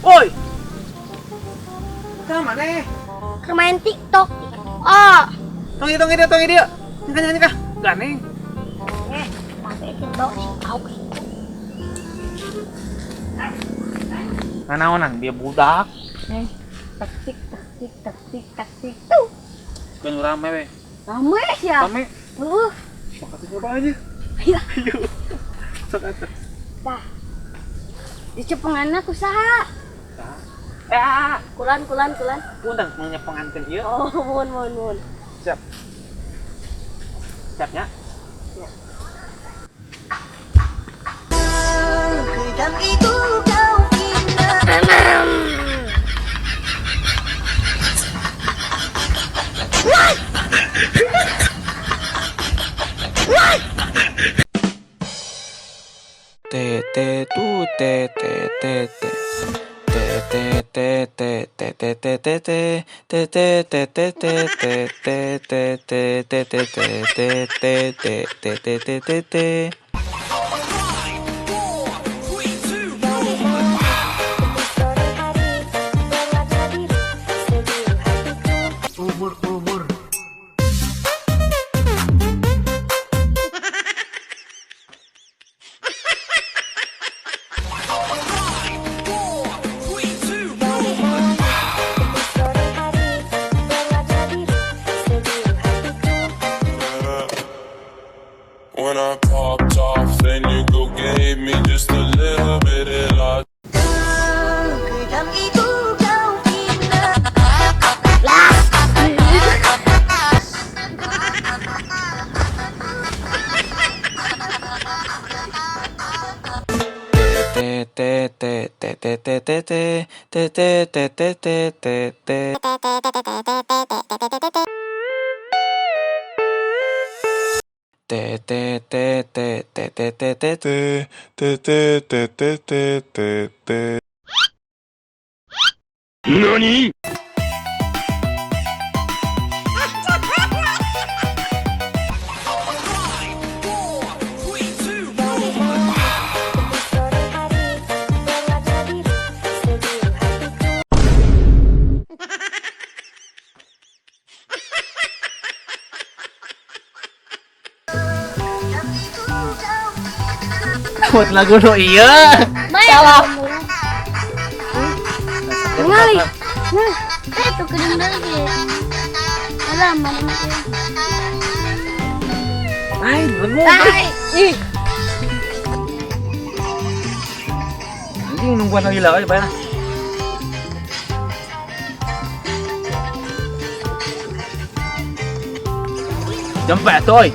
Woi, ke mana? Main TikTok. Oh, Tunggu dia. Nyangka. Gane. masih TikTok sih kau. Nanaonan dia budak. Taksik tuh. Kan rame we. Ramai ya. Rame. Makasih coba aja. Ayo. Sok atuh. Dah. Di cepengan aku saha. Kulan. Undang mau nyepengankeun ieu. Oh, mun. Siap. Siapnya? Dan itu kau indah. When I popped off, then you go gave me just a little bit of love. Dan itu kau indah. NANI?! Buat lagu no iya. Salah. Ngali. Nah, itu kedeng lagi. Alam, mana itu? Ay, lagu. Ih, Anjing nungguan lagi lah, bayar. Jempet, toy.